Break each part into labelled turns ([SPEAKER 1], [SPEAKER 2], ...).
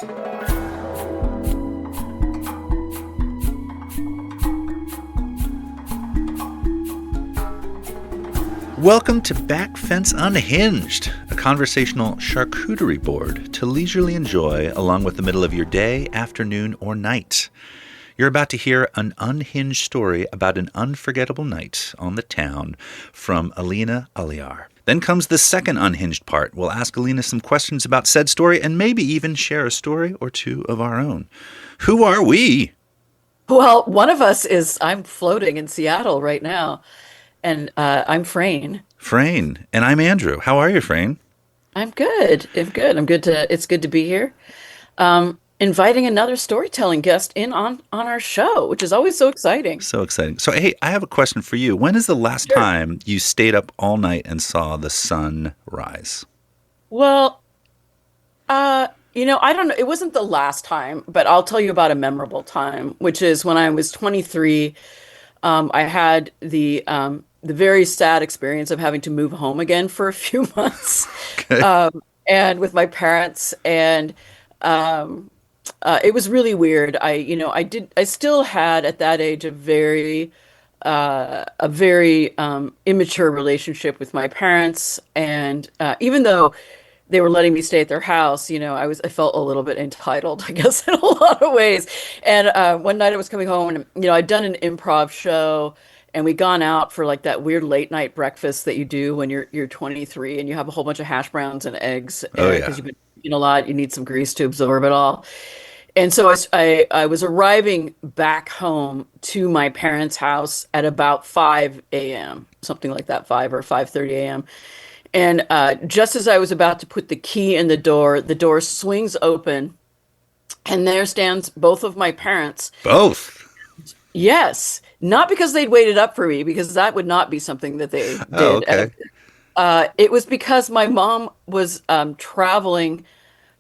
[SPEAKER 1] Welcome to BACKFENCE Unhinged, a conversational charcuterie board to leisurely enjoy along with the middle of your day, afternoon, or night. You're about to hear an unhinged story about an unforgettable night on the town from Alina Aliyar. Then comes the second unhinged part. We'll ask Alina some questions about said story and maybe even share a story or two of our own. Who are we?
[SPEAKER 2] Well, one of us I'm floating in Seattle right now, and I'm Frayn.
[SPEAKER 1] Frayn. And I'm Andrew. How are you, Frayn?
[SPEAKER 2] I'm good. It's good to be here. Inviting another storytelling guest in on our show, which is always so exciting.
[SPEAKER 1] So exciting. So, hey, I have a question for you. When is the last
[SPEAKER 2] Sure.
[SPEAKER 1] time you stayed up all night and saw the sun rise?
[SPEAKER 2] Well, I don't know. It wasn't the last time, but I'll tell you about a memorable time, which is when I was 23. I had the very sad experience of having to move home again for a few months,
[SPEAKER 1] Okay.
[SPEAKER 2] and with my parents, and it was really weird. I still had at that age a very immature relationship with my parents, and even though they were letting me stay at their house, I felt a little bit entitled, I guess, in a lot of ways. And one night I was coming home, and I'd done an improv show, and we'd gone out for like that weird late night breakfast that you do when you're 23 and you have a whole bunch of hash browns and eggs
[SPEAKER 1] Oh,
[SPEAKER 2] because
[SPEAKER 1] yeah.
[SPEAKER 2] you've been eating a lot. You need some grease to absorb it all. And so I was arriving back home to my parents' house at about 5 a.m., something like that, 5 or 5:30 a.m. And just as I was about to put the key in the door swings open, and there stands both of my parents.
[SPEAKER 1] Both.
[SPEAKER 2] Yes, not because they'd waited up for me, because that would not be something that they
[SPEAKER 1] Oh,
[SPEAKER 2] did.
[SPEAKER 1] okay.
[SPEAKER 2] It was because my mom was traveling,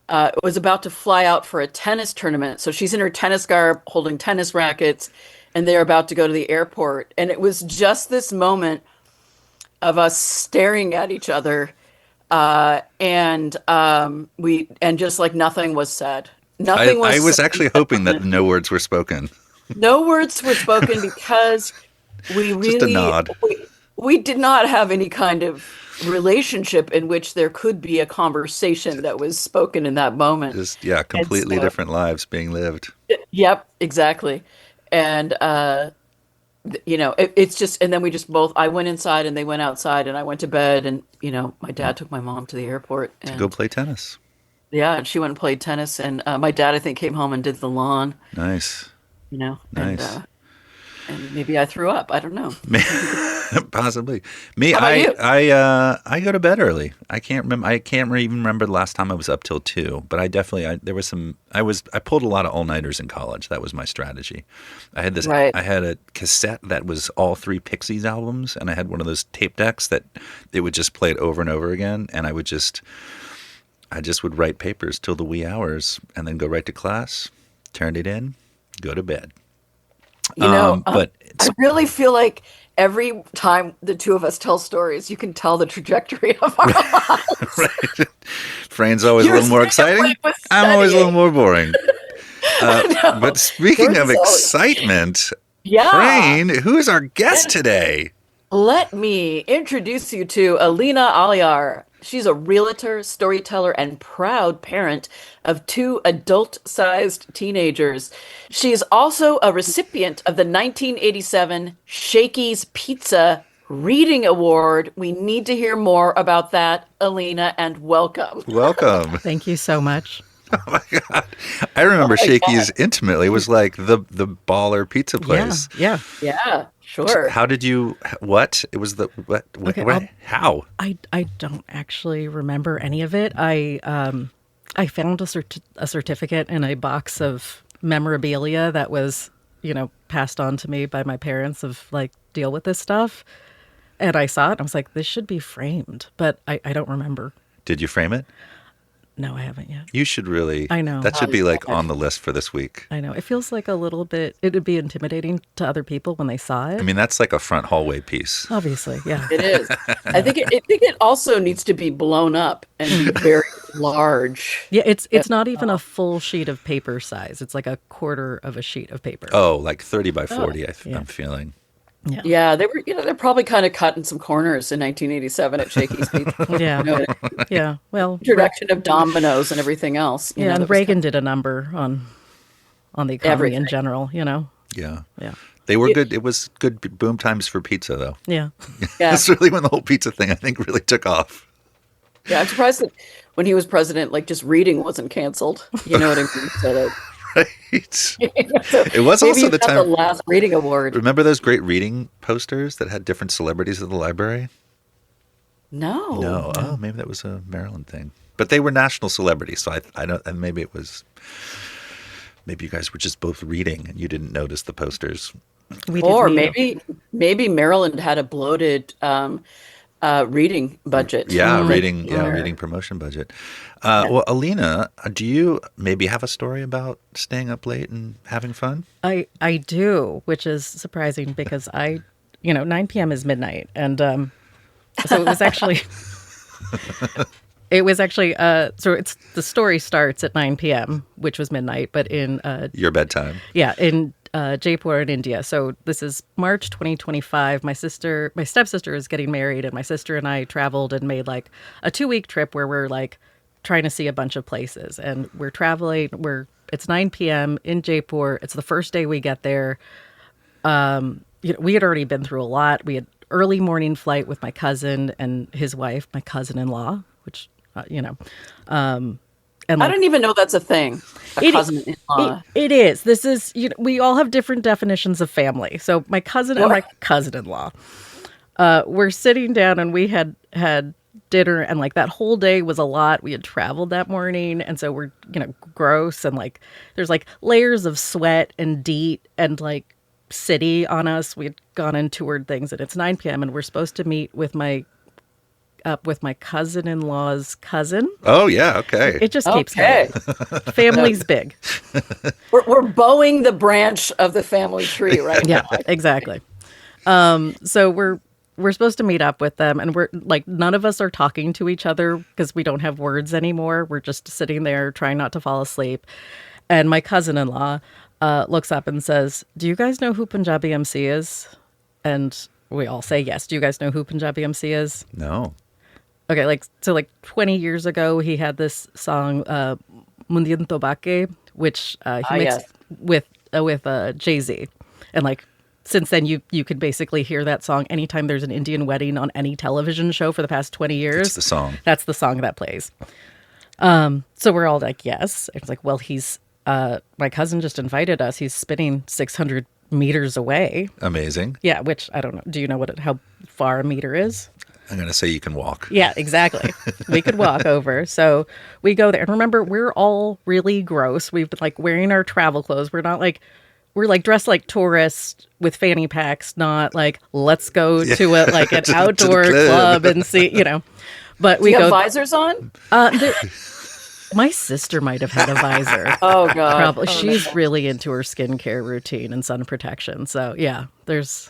[SPEAKER 2] was about to fly out for a tennis tournament. So she's in her tennis garb, holding tennis rackets, and they're about to go to the airport. And it was just this moment of us staring at each other, and just like nothing was said.
[SPEAKER 1] I,
[SPEAKER 2] Nothing
[SPEAKER 1] I
[SPEAKER 2] was
[SPEAKER 1] was
[SPEAKER 2] said.
[SPEAKER 1] actually hoping that no words were spoken.
[SPEAKER 2] No words were spoken because we
[SPEAKER 1] Just a
[SPEAKER 2] really
[SPEAKER 1] nod.
[SPEAKER 2] we did not have any kind of relationship in which there could be a conversation that was spoken in that moment.
[SPEAKER 1] Just, yeah,
[SPEAKER 2] And
[SPEAKER 1] completely
[SPEAKER 2] so,
[SPEAKER 1] different lives being lived.
[SPEAKER 2] yep, exactly. And it's just, and then we just both, I went inside and they went outside, and I went to bed, and my dad took my mom to the airport,
[SPEAKER 1] To go
[SPEAKER 2] and
[SPEAKER 1] play tennis.
[SPEAKER 2] yeah, and she went and played tennis, and my dad, I think, came home and did the lawn,
[SPEAKER 1] Nice.
[SPEAKER 2] you know, and
[SPEAKER 1] Nice.
[SPEAKER 2] uh and maybe I threw up. I don't know.
[SPEAKER 1] Possibly. Me,
[SPEAKER 2] How about
[SPEAKER 1] I,
[SPEAKER 2] you?
[SPEAKER 1] I, uh, I go to bed early. I can't remember. I can't even remember the last time I was up till 2. But I definitely, there was some. I pulled a lot of all nighters in college. That was my strategy. I had this.
[SPEAKER 2] Right.
[SPEAKER 1] I had a cassette that was all 3 Pixies albums, and I had one of those tape decks that it would just play it over and over again, and I just would write papers till the wee hours, and then go right to class, turn it in, go to bed.
[SPEAKER 2] You know,
[SPEAKER 1] But
[SPEAKER 2] I really feel like every time the two of us tell stories, you can tell the trajectory of our lives.
[SPEAKER 1] right, Frayn's always a
[SPEAKER 2] Your
[SPEAKER 1] little more
[SPEAKER 2] family
[SPEAKER 1] exciting.
[SPEAKER 2] was
[SPEAKER 1] I'm always a little
[SPEAKER 2] studying.
[SPEAKER 1] more boring.
[SPEAKER 2] No,
[SPEAKER 1] But speaking
[SPEAKER 2] yours
[SPEAKER 1] of
[SPEAKER 2] is always,
[SPEAKER 1] excitement,
[SPEAKER 2] yeah.
[SPEAKER 1] Frayn, who is our guest
[SPEAKER 2] And
[SPEAKER 1] today?
[SPEAKER 2] let me introduce you to Alina Aliyar. She's a realtor, storyteller, and proud parent of 2 adult-sized teenagers. She is also a recipient of the 1987 Shakey's Pizza Reading Award. We need to hear more about that, Alina, and welcome.
[SPEAKER 1] Welcome.
[SPEAKER 3] Thank you so much.
[SPEAKER 1] Oh my God. I
[SPEAKER 2] Oh
[SPEAKER 1] remember
[SPEAKER 2] my God.
[SPEAKER 1] Shakey's intimately. It was like the baller pizza
[SPEAKER 3] Yeah,
[SPEAKER 1] place.
[SPEAKER 3] yeah.
[SPEAKER 2] Yeah, sure.
[SPEAKER 1] How did you, what? It was the,
[SPEAKER 3] Okay,
[SPEAKER 1] what how?
[SPEAKER 3] I don't actually remember any of it. I found a certificate in a box of memorabilia that was, passed on to me by my parents of like deal with this stuff. And I saw it. And I was like, this should be framed, but I don't remember.
[SPEAKER 1] Did you frame it?
[SPEAKER 3] No, I haven't yet.
[SPEAKER 1] You should really.
[SPEAKER 3] I know.
[SPEAKER 1] That should be like on the list for this week.
[SPEAKER 3] I know. It feels like a little bit, it would be intimidating to other people when they saw it.
[SPEAKER 1] I mean, that's like a front hallway piece.
[SPEAKER 3] Obviously, yeah.
[SPEAKER 2] It is. I think it also needs to be blown up and be very large.
[SPEAKER 3] Yeah, it's not even a full sheet of paper size. It's like a quarter of a sheet of paper.
[SPEAKER 1] Oh, like 30 by 40,
[SPEAKER 3] yeah.
[SPEAKER 1] I'm feeling.
[SPEAKER 3] Yeah.
[SPEAKER 2] Yeah, they were, they're probably kind of cut in some corners in 1987 at Shakey's Pizza.
[SPEAKER 3] Yeah.
[SPEAKER 2] You know,
[SPEAKER 3] Yeah. Well,
[SPEAKER 2] introduction of dominoes and everything else.
[SPEAKER 3] yeah, and Reagan did a number on the economy
[SPEAKER 2] Everything.
[SPEAKER 3] in general,
[SPEAKER 1] Yeah.
[SPEAKER 3] Yeah.
[SPEAKER 1] They were good. It was good boom times for pizza, though.
[SPEAKER 3] Yeah.
[SPEAKER 2] Yeah.
[SPEAKER 1] That's really when the whole pizza thing, I think, really took off.
[SPEAKER 2] Yeah, I'm surprised that when he was president, like just reading wasn't canceled. You know what I mean? So that,
[SPEAKER 1] Right.
[SPEAKER 2] so
[SPEAKER 1] It was
[SPEAKER 2] maybe
[SPEAKER 1] also
[SPEAKER 2] he
[SPEAKER 1] the
[SPEAKER 2] got
[SPEAKER 1] time.
[SPEAKER 2] the last reading award.
[SPEAKER 1] Remember those great reading posters that had different celebrities at the library?
[SPEAKER 2] No.
[SPEAKER 1] No. Oh, maybe that was a Maryland thing. But they were national celebrities, so I don't. And maybe it was. Maybe you guys were just both reading and you didn't notice the posters.
[SPEAKER 3] We
[SPEAKER 2] Or
[SPEAKER 3] didn't
[SPEAKER 2] maybe Maryland had a bloated reading budget.
[SPEAKER 1] Yeah,
[SPEAKER 2] Like,
[SPEAKER 1] reading promotion budget. Well, Alina, do you maybe have a story about staying up late and having fun?
[SPEAKER 3] I do, which is surprising because 9 p.m. is midnight, and so it was actually so it's the story starts at 9 p.m., which was midnight, but in
[SPEAKER 1] Your bedtime.
[SPEAKER 3] in Jaipur in India. So this is March 2025. My stepsister is getting married, and my sister and I traveled and made like a 2-week trip where we're like trying to see a bunch of places, and we're traveling. It's 9 p.m. in Jaipur. It's the first day we get there. We had already been through a lot. We had early morning flight with my cousin and his wife, my cousin-in-law, which and
[SPEAKER 2] I don't even know that's a thing. A cousin-in-law.
[SPEAKER 3] It is. This is, we all have different definitions of family. So my cousin and my cousin-in-law, we're sitting down and we had dinner, and like that whole day was a lot. We had traveled that morning, and so we're, gross, and like there's like layers of sweat and DEET and like city on us. We had gone and toured things, and it's 9 p.m. and we're supposed to meet with my cousin-in-law's cousin.
[SPEAKER 1] Oh, yeah. Okay.
[SPEAKER 3] It just keeps
[SPEAKER 2] Okay.
[SPEAKER 3] going. Family's big.
[SPEAKER 2] We're bowing the branch of the family tree right
[SPEAKER 3] Yeah,
[SPEAKER 2] now.
[SPEAKER 3] exactly. So we're supposed to meet up with them, and we're like, none of us are talking to each other because we don't have words anymore. We're just sitting there trying not to fall asleep. And my cousin-in-law looks up and says, "Do you guys know who Panjabi MC is?" And we all say yes. Do you guys know who Panjabi MC is?
[SPEAKER 1] No.
[SPEAKER 3] Okay, like 20 years ago, he had this song, Mundian Tobake, which he mixed with Jay-Z. And like, since then, you could basically hear that song anytime there's an Indian wedding on any television show for the past 20 years.
[SPEAKER 1] It's the song.
[SPEAKER 3] That's the song that plays. So we're all like, yes. It's like, well, my cousin just invited us. He's spinning 600 meters away.
[SPEAKER 1] Amazing.
[SPEAKER 3] Yeah, which I don't know. Do you know how far a meter is?
[SPEAKER 1] I'm going to say you can walk.
[SPEAKER 3] Yeah, exactly. We could walk over. So we go there. And remember, we're all really gross. We've been like wearing our travel clothes. We're like dressed like tourists with fanny packs, not like, let's go to an outdoor club and see, But
[SPEAKER 2] Do
[SPEAKER 3] we
[SPEAKER 2] you
[SPEAKER 3] go.
[SPEAKER 2] have visors on?
[SPEAKER 3] My sister might have had a visor.
[SPEAKER 2] Oh, God.
[SPEAKER 3] Probably.
[SPEAKER 2] Oh,
[SPEAKER 3] She's
[SPEAKER 2] no.
[SPEAKER 3] really into her skincare routine and sun protection. So yeah, there's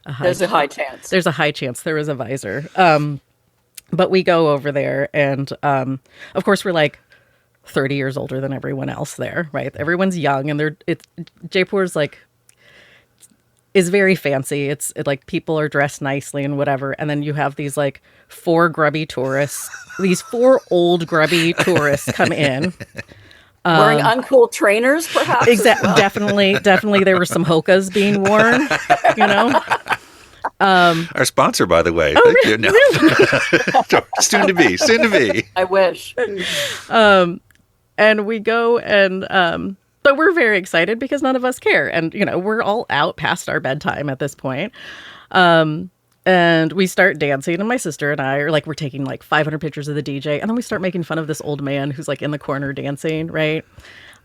[SPEAKER 3] a high
[SPEAKER 2] chance.
[SPEAKER 3] There's a high chance there was a visor. But we go over there, and of course we're like 30 years older than everyone else there, right? Everyone's young, and Jaipur's like is very fancy. It's like people are dressed nicely and whatever, and then you have these like 4 grubby tourists, these 4 old grubby tourists come in.
[SPEAKER 2] Wearing uncool trainers, perhaps?
[SPEAKER 3] Exactly. Definitely there were some Hokas being worn,
[SPEAKER 1] Our sponsor, by the way. Thank you. No. Soon to be.
[SPEAKER 2] I wish.
[SPEAKER 3] And we go and but we're very excited because none of us care, and we're all out past our bedtime at this point. And we start dancing, and my sister and I are like, we're taking like 500 pictures of the DJ, and then we start making fun of this old man who's like in the corner dancing, right?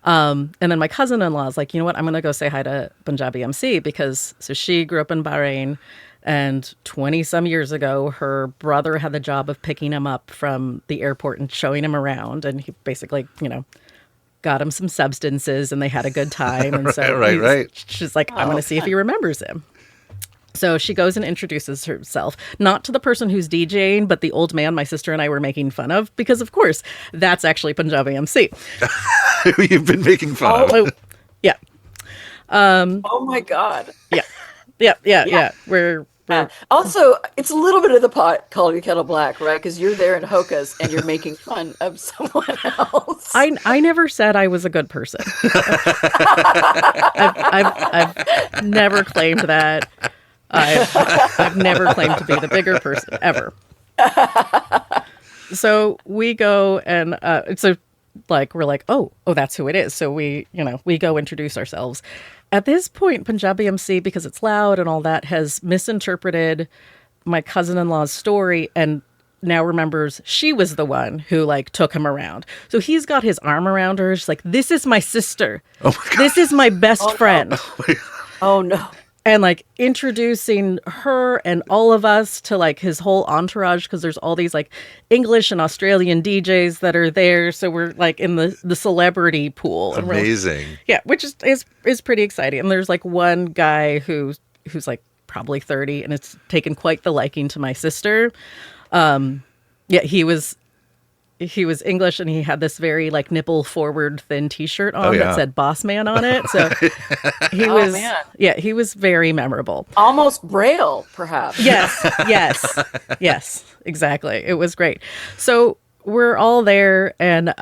[SPEAKER 3] And then my cousin-in-law is like, you know what, I'm gonna go say hi to Panjabi MC, because so she grew up in Bahrain, And 20 some years ago, her brother had the job of picking him up from the airport and showing him around. And he basically, got him some substances and they had a good time. And so
[SPEAKER 1] right.
[SPEAKER 3] she's like, I want to see if he remembers him. So she goes and introduces herself, not to the person who's DJing, but the old man my sister and I were making fun of, because of course, that's actually Panjabi MC.
[SPEAKER 1] Who you've been making fun of.
[SPEAKER 3] Oh, yeah.
[SPEAKER 2] Oh my God.
[SPEAKER 3] Yeah. We're
[SPEAKER 2] Also, it's a little bit of the pot calling the kettle black, right? Because you're there in Hokas and you're making fun of someone else.
[SPEAKER 3] I never said I was a good person. I've never claimed that. I've never claimed to be the bigger person ever. So we go and we're like, oh, that's who it is. So we go introduce ourselves. At this point, Panjabi MC, because it's loud and all that, has misinterpreted my cousin-in-law's story and now remembers she was the one who took him around. So he's got his arm around her. She's like, this is my sister.
[SPEAKER 1] Oh my God.
[SPEAKER 3] This is my best friend.
[SPEAKER 1] Oh my God.
[SPEAKER 2] Oh no.
[SPEAKER 3] And introducing her and all of us to his whole entourage, because there's all these English and Australian DJs that are there. So we're in the celebrity pool.
[SPEAKER 1] Amazing.
[SPEAKER 3] Yeah, which is pretty exciting. And there's one guy who's probably 30 and it's taken quite the liking to my sister. Yeah, he was English and he had this very nipple forward thin t-shirt on that said boss man on it. So he was very memorable.
[SPEAKER 2] Almost Braille, perhaps.
[SPEAKER 3] Yes, exactly. It was great. So we're all there and,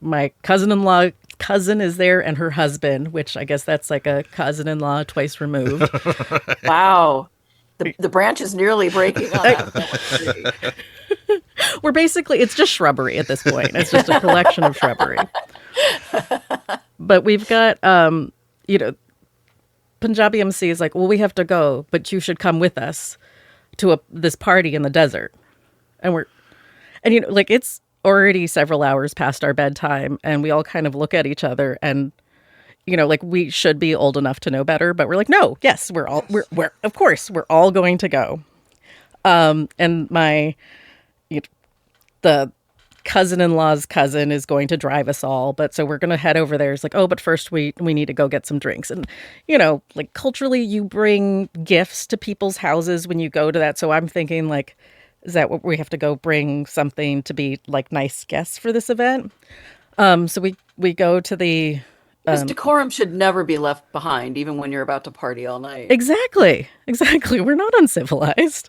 [SPEAKER 3] my cousin is there and her husband, which I guess that's a cousin-in-law twice removed.
[SPEAKER 2] Wow. The branch is nearly breaking on that.
[SPEAKER 3] We're basically, it's just shrubbery at this point. It's just a collection of shrubbery. But we've got, Panjabi MC is like, well, we have to go, but you should come with us to this party in the desert. And it's already several hours past our bedtime and we all kind of look at each other and, we should be old enough to know better, but we're like, no, yes, we're of course, we're all going to go. And the cousin-in-law's cousin is going to drive us all, but so we're going to head over there. It's but first we need to go get some drinks. And, culturally you bring gifts to people's houses when you go to that. So I'm thinking is that what we have to go bring something to be nice guests for this event? So we go to the...
[SPEAKER 2] Because decorum should never be left behind, even when you're about to party all night.
[SPEAKER 3] Exactly. We're not uncivilized.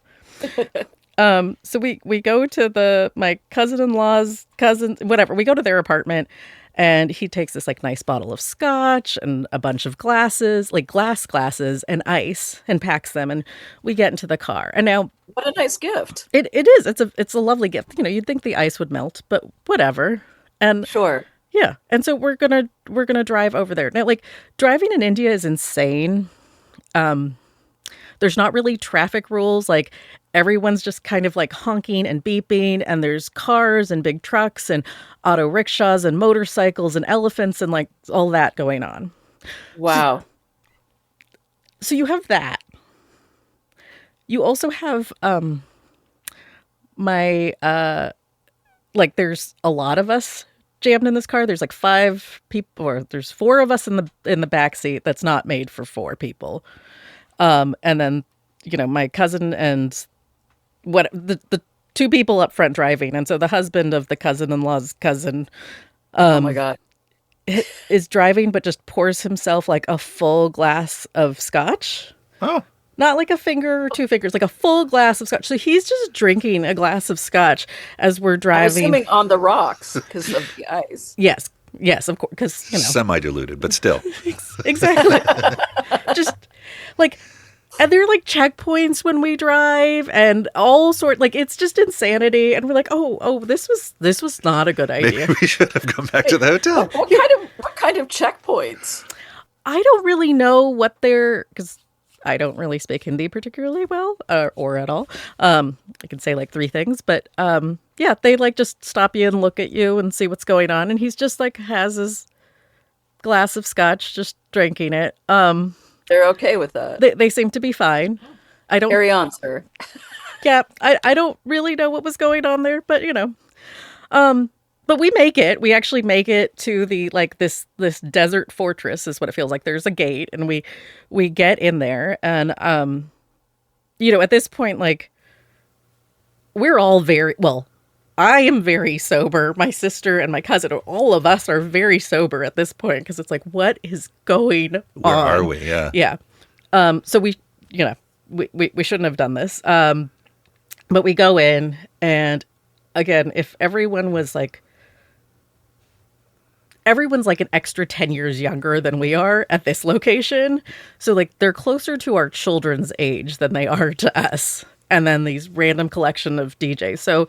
[SPEAKER 3] So we go to my cousin-in-law's cousin, whatever. We go to their apartment and he takes this nice bottle of scotch and a bunch of glasses, glass glasses and ice and packs them. And we get into the car. And now...
[SPEAKER 2] What a nice gift.
[SPEAKER 3] It is. It's a lovely gift. You'd think the ice would melt, but whatever. And
[SPEAKER 2] sure.
[SPEAKER 3] Yeah. And so we're going to drive over there. Now, driving in India is insane. There's not really traffic rules. Everyone's just kind of honking and beeping, and there's cars and big trucks and auto rickshaws and motorcycles and elephants and all that going on.
[SPEAKER 2] Wow.
[SPEAKER 3] So you have that. You also have there's a lot of us jammed in this car. There's 5 people, or there's 4 of us in the back seat that's not made for 4 people. And then, my cousin and the 2 people up front driving. And so the husband of the cousin-in-law's cousin,
[SPEAKER 2] oh my God,
[SPEAKER 3] is driving, but just pours himself a full glass of scotch.
[SPEAKER 1] Oh,
[SPEAKER 3] not a finger or 2 fingers, a full glass of scotch. So he's just drinking a glass of scotch as we're driving.
[SPEAKER 2] I'm assuming on the rocks because of the ice.
[SPEAKER 3] Yes, of course, because
[SPEAKER 1] semi-diluted, but still.
[SPEAKER 3] Exactly. Just and there are checkpoints when we drive and all sort, it's just insanity. And we're like, oh, this was not a good idea.
[SPEAKER 1] Maybe we should have come back to the hotel.
[SPEAKER 2] What kind of checkpoints?
[SPEAKER 3] I don't really know what they're, because I don't really speak Hindi particularly well, or at all. I can say 3 things, but yeah, they just stop you and look at you and see what's going on. And he's just has his glass of scotch, just drinking it.
[SPEAKER 2] They're okay with that.
[SPEAKER 3] They seem to be fine. I don't.
[SPEAKER 2] Carry on, sir.
[SPEAKER 3] Yeah, I don't really know what was going on there, but but we make it. We actually make it to the this desert fortress is what it feels like. There's a gate, and we get in there, and at this point, like, we're all very well. I am very sober. My sister and my cousin, all of us are very sober at this point because it's like, what is going on?
[SPEAKER 1] Where are we? Yeah.
[SPEAKER 3] Yeah. So we shouldn't have done this. But we go in, and again, if everyone's like an extra 10 years younger than we are at this location. So like they're closer to our children's age than they are to us. And then these random collection of DJs. So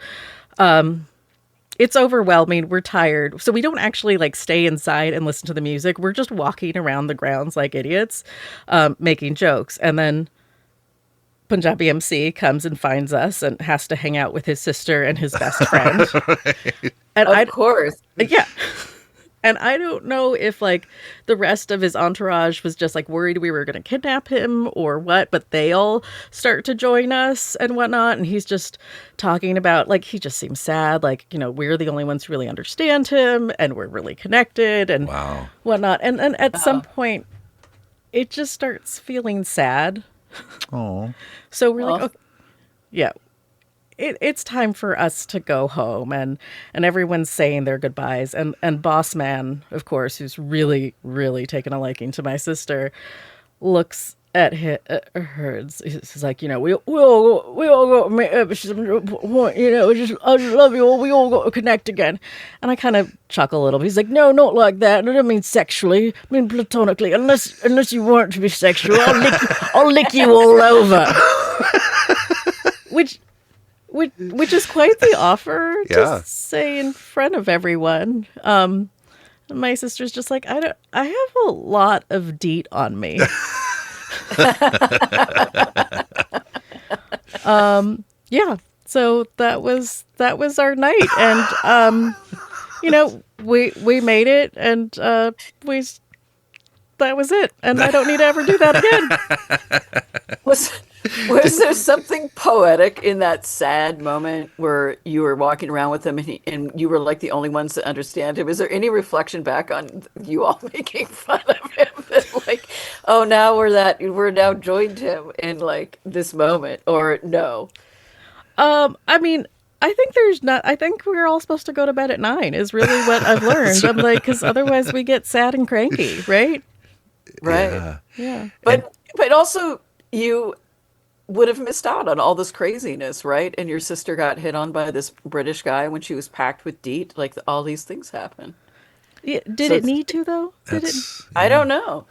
[SPEAKER 3] it's overwhelming. We're tired. So we don't actually like stay inside and listen to the music. We're just walking around the grounds like idiots, making jokes. And then Panjabi MC comes and finds us and has to hang out with his sister and his best friend.
[SPEAKER 1] Right.
[SPEAKER 3] And
[SPEAKER 2] Of course.
[SPEAKER 3] yeah. And I don't know if like the rest of his entourage was just like worried we were going to kidnap him or what, but they all start to join us and whatnot. And he's just talking about like, he just seems sad. Like, we're the only ones who really understand him and we're really connected and
[SPEAKER 1] Wow.
[SPEAKER 3] whatnot. And at some point it just starts feeling sad.
[SPEAKER 1] Oh.
[SPEAKER 3] So we're like, okay, yeah. It's time for us to go home, and everyone's saying their goodbyes, and Boss Man, of course, who's really, really taken a liking to my sister, looks at her. He's like, we all got just I just love you all. We all got to connect again, and I kind of chuckle a little bit. He's like, no, not like that. I don't mean sexually. I mean platonically. Unless you want to be sexual, I'll lick you all over. Which is quite the offer to say in front of everyone. My sister's just like, I have a lot of DEET on me. Yeah. So that was our night, and we made it, and that was it, and I don't need to ever do that again.
[SPEAKER 2] Was there something poetic in that sad moment where you were walking around with him and you were like the only ones that understand him? Is there any reflection back on you all making fun of him? That like, oh, now we're now joined him in like this moment, or no?
[SPEAKER 3] I mean, I think we're all supposed to go to bed at 9 is really what I've learned. I'm like, because otherwise we get sad and cranky, right?
[SPEAKER 2] Right.
[SPEAKER 3] Yeah.
[SPEAKER 2] But also you would have missed out on all this craziness, right? And your sister got hit on by this British guy when she was packed with DEET. Like all these things happen.
[SPEAKER 3] Yeah, did it need to though? Did it?
[SPEAKER 2] I don't know.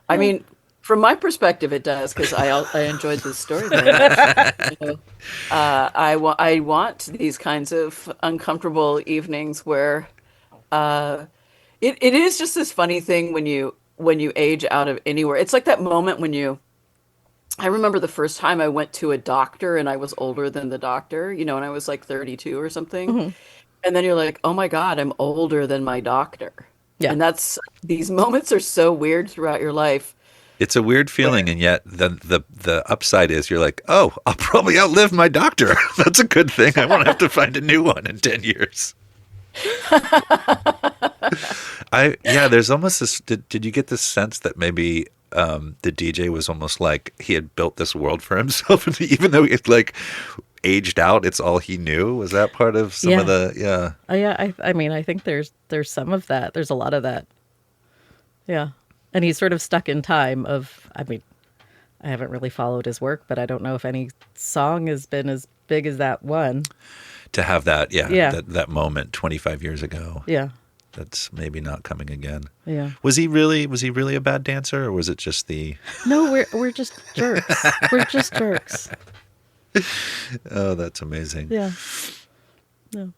[SPEAKER 2] I mean, from my perspective, it does because I enjoyed this story very much. I want these kinds of uncomfortable evenings where it is just this funny thing when you age out of anywhere. It's like that moment when I remember the first time I went to a doctor and I was older than the doctor, and I was like 32 or something.
[SPEAKER 3] Mm-hmm.
[SPEAKER 2] And then you're like, oh my God, I'm older than my doctor.
[SPEAKER 3] Yeah.
[SPEAKER 2] And these moments are so weird throughout your life.
[SPEAKER 1] It's a weird feeling, and yet the upside is you're like, oh, I'll probably outlive my doctor. That's a good thing. I won't have to find a new one in 10 years. There's almost this. Did you get this sense that maybe the DJ was almost like he had built this world for himself, and even though it's like aged out, it's all he knew? Was that part of some of the
[SPEAKER 3] I mean, I think there's some of that. There's a lot of that. Yeah. And he's sort of stuck in time I haven't really followed his work, but I don't know if any song has been as big as that one.
[SPEAKER 1] To have that, that moment 25 years ago.
[SPEAKER 3] Yeah.
[SPEAKER 1] That's maybe not coming again.
[SPEAKER 3] Yeah.
[SPEAKER 1] Was he really a bad dancer, or was it just the...
[SPEAKER 3] No, we're just jerks. We're just jerks.
[SPEAKER 1] Oh, that's amazing.
[SPEAKER 3] Yeah. No.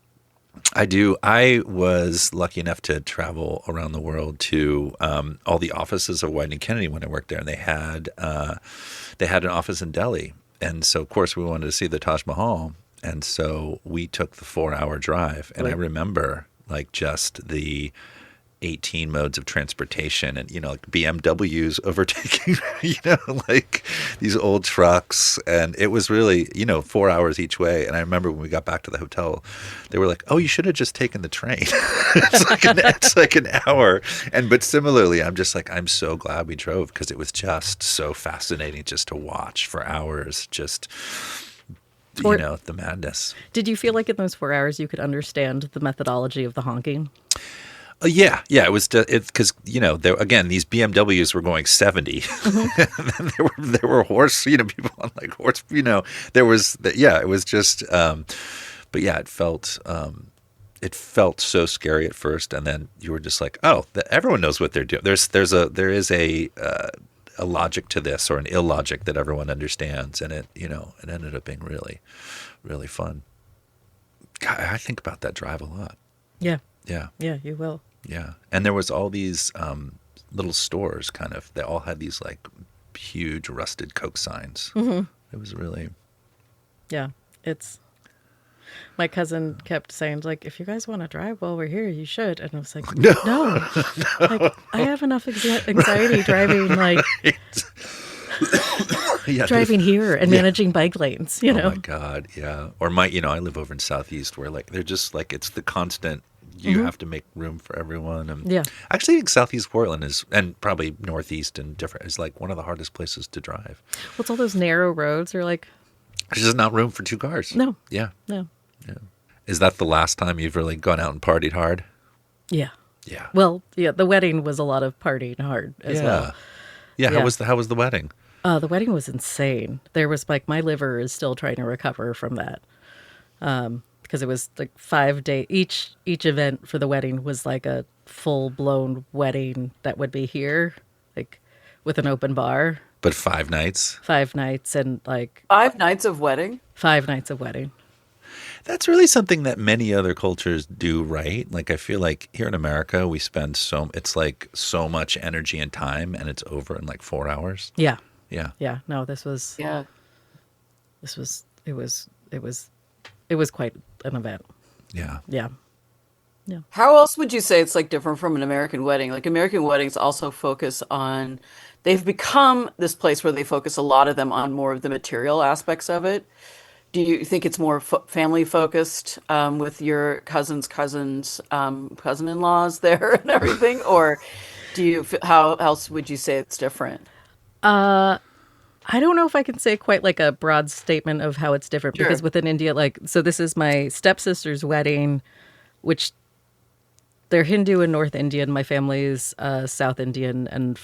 [SPEAKER 1] I was lucky enough to travel around the world to all the offices of Wieden Kennedy when I worked there, and they had an office in Delhi, and so of course we wanted to see the Taj Mahal, and so we took the 4-hour drive, and I remember like just the 18 modes of transportation and, like BMWs overtaking, like these old trucks. And it was really, 4 hours each way. And I remember when we got back to the hotel, they were like, oh, you should have just taken the train. it's like an hour. But similarly, I'm just like, I'm so glad we drove because it was just so fascinating just to watch for hours, just, the madness.
[SPEAKER 3] Did you feel like in those 4 hours you could understand the methodology of the honking?
[SPEAKER 1] Yeah, it was because these BMWs were going 70. And then there were horse, people on like horse, there was it was just, but yeah, it felt so scary at first, and then you were just like, oh, everyone knows what they're doing. There is a logic to this, or an illogic that everyone understands, and it ended up being really, really fun. God, I think about that drive a lot.
[SPEAKER 3] Yeah.
[SPEAKER 1] Yeah.
[SPEAKER 3] Yeah, you will.
[SPEAKER 1] Yeah. And there was all these little stores they all had these like huge rusted Coke signs. Mm-hmm. It was really.
[SPEAKER 3] Yeah. My cousin kept saying, like, if you guys want to drive while we're here, you should. And I was like, no. Like, I have enough anxiety driving, like, driving here and managing bike lanes,
[SPEAKER 1] Oh my God. Yeah. Or I live over in Southeast where like, they're just like, it's the constant. You have to make room for everyone. And actually, I think Southeast Portland is, and probably Northeast and different, is like one of the hardest places to drive.
[SPEAKER 3] Well, it's all those narrow roads are like.
[SPEAKER 1] There's just not room for two cars.
[SPEAKER 3] No.
[SPEAKER 1] Yeah.
[SPEAKER 3] No.
[SPEAKER 1] Yeah. Is that the last time you've really gone out and partied hard?
[SPEAKER 3] Yeah.
[SPEAKER 1] Yeah.
[SPEAKER 3] Well, yeah, the wedding was a lot of partying hard as well.
[SPEAKER 1] Yeah. How was the wedding?
[SPEAKER 3] The wedding was insane. There was like, my liver is still trying to recover from that. Because it was like 5 days. Each event for the wedding was like a full-blown wedding that would be here, like with an open bar.
[SPEAKER 1] But 5 nights?
[SPEAKER 3] 5 nights and like...
[SPEAKER 2] 5 nights of wedding?
[SPEAKER 3] 5 nights of wedding.
[SPEAKER 1] That's really something that many other cultures do, right? Like I feel like here in America, we spend it's like so much energy and time, and it's over in like 4 hours.
[SPEAKER 3] Yeah.
[SPEAKER 1] Yeah.
[SPEAKER 3] Yeah. No, this was...
[SPEAKER 2] Yeah.
[SPEAKER 3] It was quite an event.
[SPEAKER 1] Yeah.
[SPEAKER 3] Yeah. Yeah.
[SPEAKER 2] How else would you say it's like different from an American wedding? Like American weddings also focus on, they've become this place where they focus a lot of them on more of the material aspects of it. Do you think it's more family focused with your cousin-in-laws there and everything? Or how else would you say it's different?
[SPEAKER 3] I don't know if I can say quite like a broad statement of how it's different, because within India, like, so this is my stepsister's wedding, which they're Hindu and North Indian. My family's South Indian and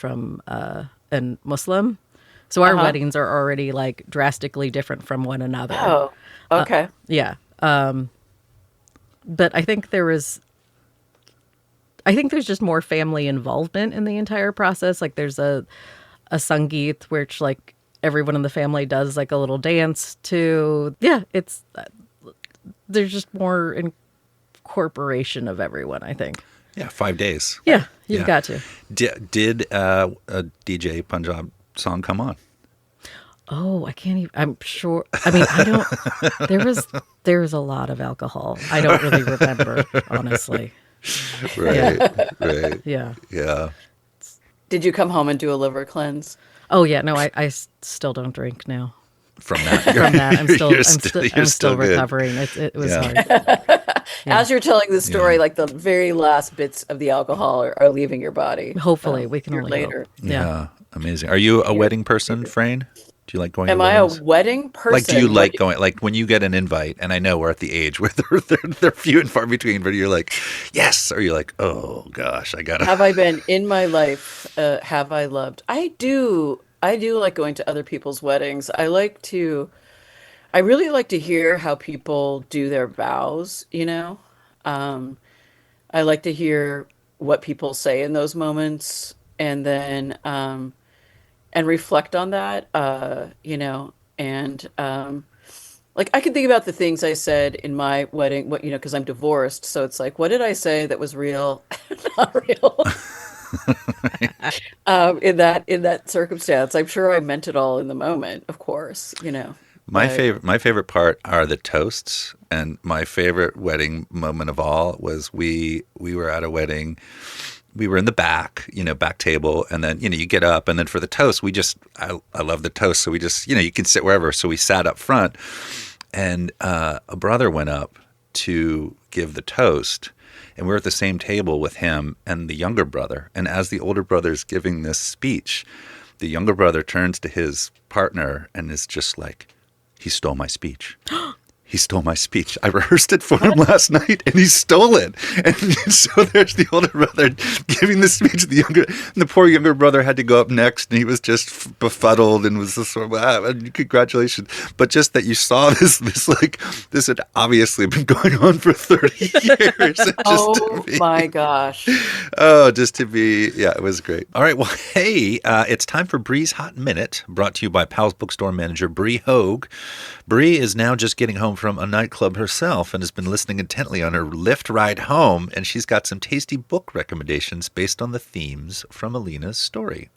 [SPEAKER 3] and Muslim. So our weddings are already like drastically different from one another.
[SPEAKER 2] Oh, okay.
[SPEAKER 3] Yeah. But I think there's just more family involvement in the entire process. Like there's a Sangeet, which like everyone in the family does like a little dance to. Yeah, there's just more incorporation of everyone, I think.
[SPEAKER 1] Yeah, 5 days.
[SPEAKER 3] Yeah, you've got to.
[SPEAKER 1] Did a DJ Punjab song come on?
[SPEAKER 3] Oh, I can't even. I'm sure. I mean, I don't. There was a lot of alcohol. I don't really remember, honestly.
[SPEAKER 1] Right.
[SPEAKER 3] Yeah.
[SPEAKER 2] Did you come home and do a liver cleanse?
[SPEAKER 3] Oh yeah, no, I still don't drink now.
[SPEAKER 1] From that,
[SPEAKER 3] I'm still recovering. It was hard.
[SPEAKER 2] As you're telling the story, like the very last bits of the alcohol are leaving your body.
[SPEAKER 3] Hopefully, we can only
[SPEAKER 2] later.
[SPEAKER 3] hope.
[SPEAKER 1] Yeah, amazing. Are you a wedding person, Frayn? Do you like going?
[SPEAKER 2] Am
[SPEAKER 1] to
[SPEAKER 2] I
[SPEAKER 1] weddings?
[SPEAKER 2] a wedding person?
[SPEAKER 1] Like, do you like going? Like when you get an invite, and I know we're at the age where they're few and far between, but you're like, yes, or you're like, oh gosh, I gotta.
[SPEAKER 2] Have I been in my life? Have I loved? I do like going to other people's weddings. I really like to hear how people do their vows, I like to hear what people say in those moments, and then and reflect on that, and like I can think about the things I said in my wedding, because I'm divorced, so it's like, what did I say that was real, not real? In that circumstance, I'm sure I meant it all in the moment, of course,
[SPEAKER 1] My favorite part are the toasts, and my favorite wedding moment of all was we were at a wedding we were in the back, back table. And then, you get up. And then for the toast, I love the toast. So we just, you can sit wherever. So we sat up front. And a brother went up to give the toast. And we're at the same table with him and the younger brother. And as the older brother's giving this speech, the younger brother turns to his partner and is just like, he stole my speech. He stole my speech. I rehearsed it for him last night, and he stole it. And so there's the older brother giving the speech. And the poor younger brother had to go up next, and he was just befuddled and was just sort of, congratulations. But just that you saw this had obviously been going on for 30 years.
[SPEAKER 2] My gosh.
[SPEAKER 1] Oh, it was great. All right, well, hey, it's time for Bree's Hot Minute, brought to you by Powell's Bookstore manager, Bree Hogue. Bree is now just getting home from a nightclub herself and has been listening intently on her Lyft ride home, and she's got some tasty book recommendations based on the themes from Alina's story.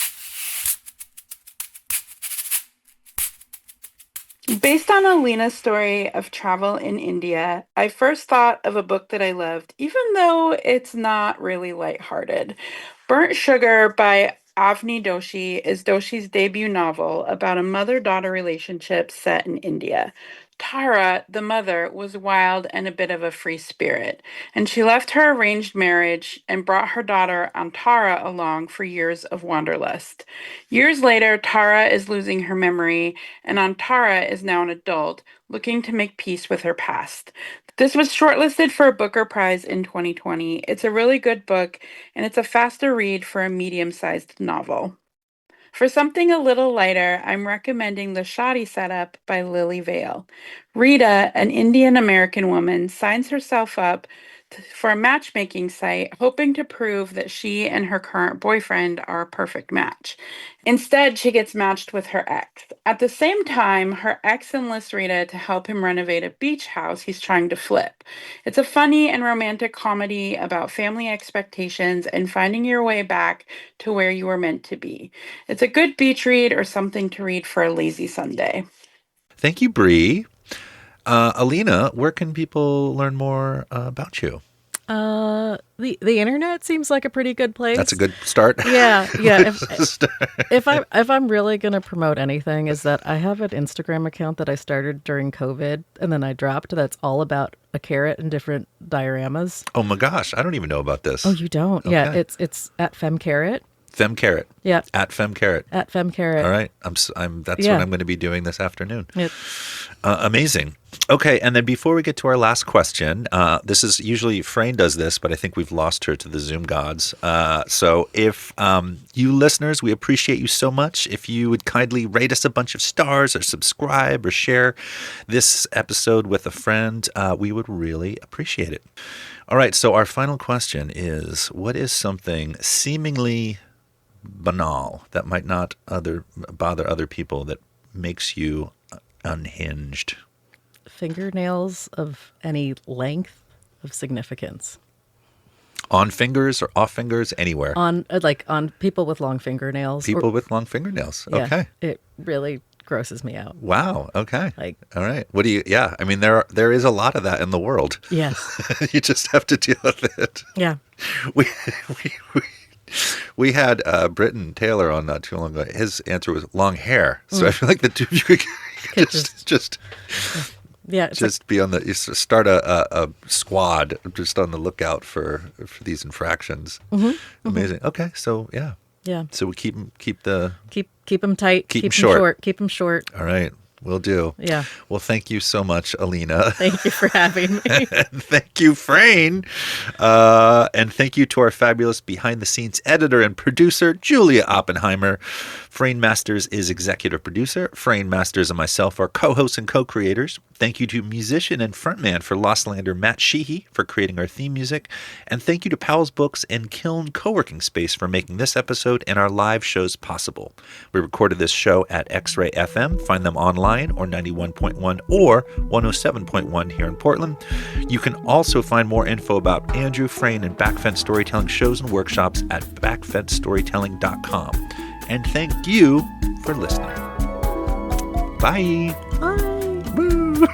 [SPEAKER 4] Based on Alina's story of travel in India, I first thought of a book that I loved, even though it's not really lighthearted. Burnt Sugar by Avni Doshi is Doshi's debut novel about a mother-daughter relationship set in India. Tara, the mother, was wild and a bit of a free spirit, and she left her arranged marriage and brought her daughter Antara along for years of wanderlust. Years later, Tara is losing her memory, and Antara is now an adult, looking to make peace with her past. This was shortlisted for a Booker Prize in 2020. It's a really good book, and it's a faster read for a medium-sized novel. For something a little lighter, I'm recommending The Shoddy Setup by Lily Vale. Rita, an Indian-American woman, signs herself up for a matchmaking site, hoping to prove that she and her current boyfriend are a perfect match. Instead, she gets matched with her ex. At the same time, her ex enlists Rita to help him renovate a beach house he's trying to flip. It's a funny and romantic comedy about family expectations and finding your way back to where you were meant to be. It's a good beach read or something to read for a lazy Sunday.
[SPEAKER 1] Thank you, Bree. Alina, where can people learn more about you?
[SPEAKER 3] The internet seems like a pretty good place.
[SPEAKER 1] That's a good start.
[SPEAKER 3] Yeah. If I'm really gonna promote anything, is that I have an Instagram account that I started during COVID and then I dropped. That's all about a carrot and different dioramas.
[SPEAKER 1] Oh my gosh, I don't even know about this.
[SPEAKER 3] Oh, you don't? Okay. Yeah, it's at FemCarrot.
[SPEAKER 1] FemCarrot.
[SPEAKER 3] Yeah.
[SPEAKER 1] At FemCarrot.
[SPEAKER 3] At FemCarrot.
[SPEAKER 1] All right. That's what I'm going to be doing this afternoon.
[SPEAKER 3] Yep.
[SPEAKER 1] Amazing. Okay. And then before we get to our last question, this is usually Frayn does this, but I think we've lost her to the Zoom gods. So if you listeners, we appreciate you so much. If you would kindly rate us a bunch of stars or subscribe or share this episode with a friend, we would really appreciate it. All right. So our final question is, what is something seemingly banal that might not bother other people that makes you unhinged?
[SPEAKER 3] Fingernails of any length of significance.
[SPEAKER 1] On fingers or off fingers, anywhere?
[SPEAKER 3] On people with long fingernails.
[SPEAKER 1] With long fingernails.
[SPEAKER 3] Yeah,
[SPEAKER 1] okay.
[SPEAKER 3] It really grosses me out.
[SPEAKER 1] Wow. Okay. All right. What do you? Yeah. I mean, there is a lot of that in the world.
[SPEAKER 3] Yes.
[SPEAKER 1] You just have to deal with it.
[SPEAKER 3] Yeah.
[SPEAKER 1] We had Britton Taylor on not too long ago. His answer was long hair. So I feel like the two of you could just be on start a squad just on the lookout for these infractions. Mm-hmm. Amazing. Mm-hmm. Okay, so yeah. So we keep
[SPEAKER 3] them tight. Keep them short. Keep them short.
[SPEAKER 1] All right. Will do.
[SPEAKER 3] Yeah.
[SPEAKER 1] Well, thank you so much, Alina.
[SPEAKER 3] Thank you for having me.
[SPEAKER 1] Thank you, Frayn. And thank you to our fabulous behind-the-scenes editor and producer, Julia Oppenheimer. Frayn Masters is executive producer. Frayn Masters and myself are co-hosts and co-creators. Thank you to musician and frontman for Lostlander, Matt Sheehy, for creating our theme music. And thank you to Powell's Books and Kiln Co-working Space for making this episode and our live shows possible. We recorded this show at X-Ray FM. Find them online or 91.1 or 107.1 here in Portland. You can also find more info about Andrew, Frayn, and Backfence Storytelling shows and workshops at backfencestorytelling.com. And thank you for listening. Bye.
[SPEAKER 3] Bye.
[SPEAKER 1] Woo.